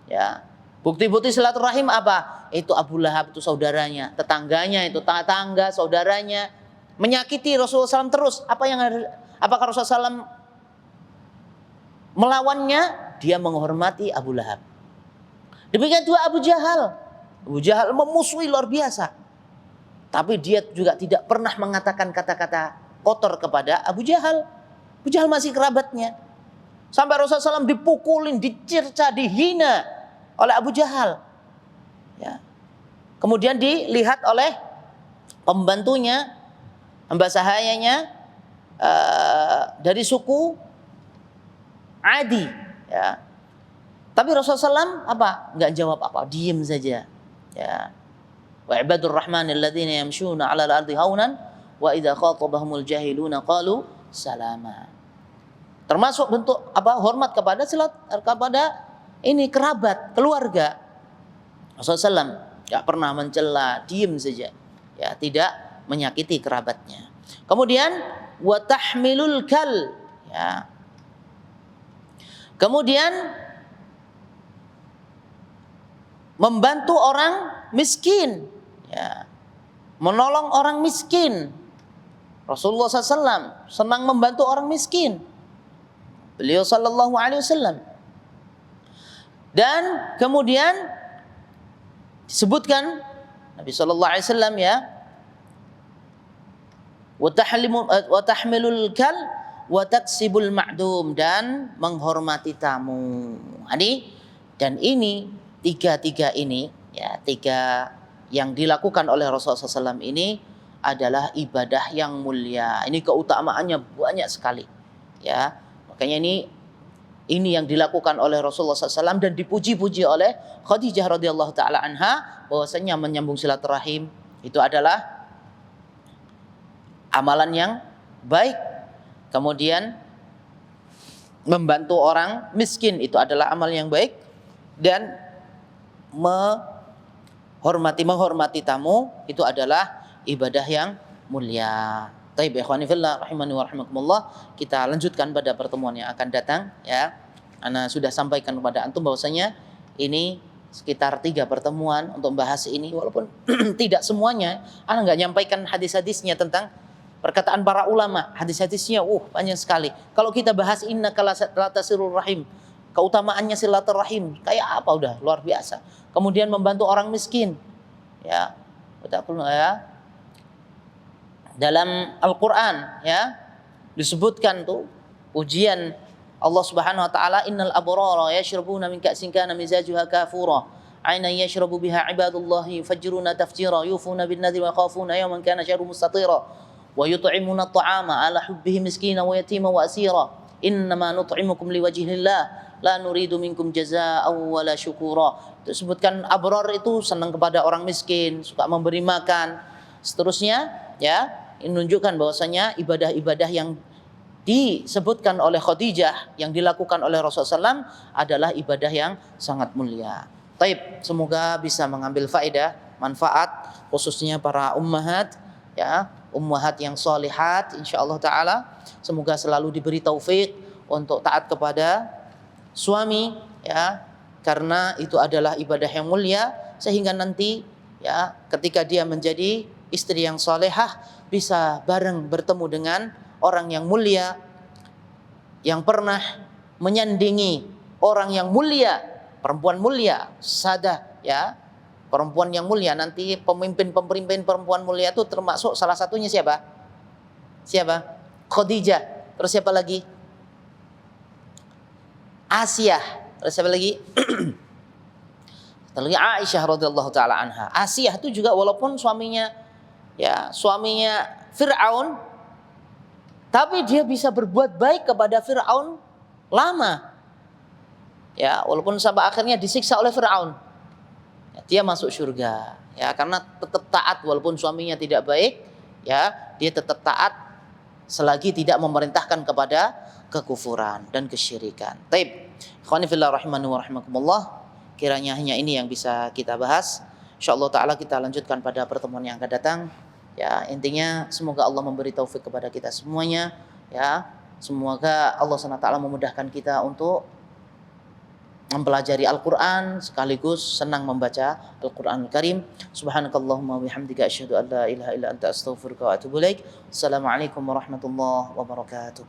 Ya. Bukti-bukti silaturahim apa? Itu Abu Lahab, itu saudaranya, tetangganya, itu tetangga, saudaranya. Menyakiti Rasulullah SAW terus. Apakah Rasulullah SAW melawannya? Dia menghormati Abu Lahab. Demikian juga Abu Jahal. Abu Jahal memusuhi luar biasa. Tapi dia juga tidak pernah mengatakan kata-kata kotor kepada Abu Jahal. Abu Jahal masih kerabatnya. Sampai Rasulullah SAW dipukulin, dicerca, dihina oleh Abu Jahal, ya. Kemudian dilihat oleh pembantunya, hamba sahayanya dari suku Adi, ya. Tapi Rasulullah SAW apa? Enggak jawab apa, diam saja, ya. Wa ibadur rahmanil ladzina yamshuna 'alal ardi haunan wa idza khatabahumul jahiluna qalu salama. Termasuk bentuk hormat kepada ini kerabat, keluarga. Rasulullah SAW tidak pernah mencela, diem saja, ya, tidak menyakiti kerabatnya. Kemudian wa tahmilul kal, ya. Kemudian membantu orang miskin, ya. Menolong orang miskin. Rasulullah SAW senang membantu orang miskin. Beliau sallallahu alaihi wasallam. Dan kemudian disebutkan Nabi sallallahu alaihi wasallam, ya, wa tahmilul kal wa taksibul ma'dum, dan menghormati tamu. Ini tiga ini, ya, tiga yang dilakukan oleh Rasulullah SAW ini adalah ibadah yang mulia. Ini keutamaannya banyak sekali, ya. Makanya ini yang dilakukan oleh Rasulullah SAW dan dipuji-puji oleh Khadijah radhiyallahu taala anha, bahwasanya menyambung silaturahim itu adalah amalan yang baik. Kemudian membantu orang miskin itu adalah amal yang baik, dan menghormati tamu itu adalah ibadah yang mulia. Taib ikhwani fillah rahimani wa rahimakumullah, kita lanjutkan pada pertemuan yang akan datang, ya. Ana sudah sampaikan kepada antum bahwasanya ini sekitar 3 pertemuan untuk membahas ini, walaupun tidak semuanya ana enggak nyampaikan hadis-hadisnya tentang perkataan para ulama. Hadis-hadisnya banyak sekali. Kalau kita bahas innaka la tasirur rahim, keutamaannya silaturahim kayak apa, udah luar biasa. Kemudian membantu orang miskin, ya. Betul, ya. Dalam Al-Qur'an, ya, disebutkan tuh pujian Allah Subhanahu wa taala, innal abrara yashrabuna min ka'sin kana mizajuha kafura ayna yashrabu biha ibadullahi yufajjiruna tafjira yufuna bin nadri wa yakhafuna yawman kana sharruhu mustatira wa yut'imuna at'ama ala hubbihi miskina wa yatima wa asira innama nut'imukum liwajhillah la nuridu minkum jazaa'an wala syukura. Disebutkan abrar itu senang kepada orang miskin, suka memberi makan, seterusnya, ya. Ini menunjukkan bahwasanya ibadah-ibadah yang disebutkan oleh Khadijah, yang dilakukan oleh Rasulullah SAW adalah ibadah yang sangat mulia. Taib, semoga bisa mengambil faedah, manfaat, khususnya para ummahat, ya, ummahat yang sholihat, insyaallah taala. Semoga selalu diberi taufik untuk taat kepada suami, ya, karena itu adalah ibadah yang mulia, sehingga nanti, ya, ketika dia menjadi istri yang solehah, bisa bareng bertemu dengan orang yang mulia, yang pernah menyandingi orang yang mulia, perempuan mulia, sadah, ya, perempuan yang mulia. Nanti pemimpin perempuan mulia itu termasuk salah satunya siapa? Khadijah. Terus siapa lagi? Asiyah. Terus siapa lagi? Lagi Aisyah radhiyallahu taala anha. Asiyah itu juga walaupun suaminya Fir'aun, tapi dia bisa berbuat baik kepada Fir'aun lama. Ya, walaupun sampai akhirnya disiksa oleh Fir'aun. Ya, dia masuk surga, ya, karena tetap taat walaupun suaminya tidak baik, ya, dia tetap taat selagi tidak memerintahkan kepada kekufuran dan kesyirikan. Taib. Ikhwani fillah rahimani wa rahimakumullah, kiranya hanya ini yang bisa kita bahas. Insyaallah taala kita lanjutkan pada pertemuan yang akan datang. Ya, intinya semoga Allah memberi taufik kepada kita semuanya, ya. Semoga Allah SWT memudahkan kita untuk mempelajari Al-Qur'an sekaligus senang membaca Al-Qur'anul Karim. Subhanakallahumma bihamdika asyhadu an la ilaha illa anta astaghfiruka wa atubu ilaik. Assalamualaikum warahmatullahi wabarakatuh.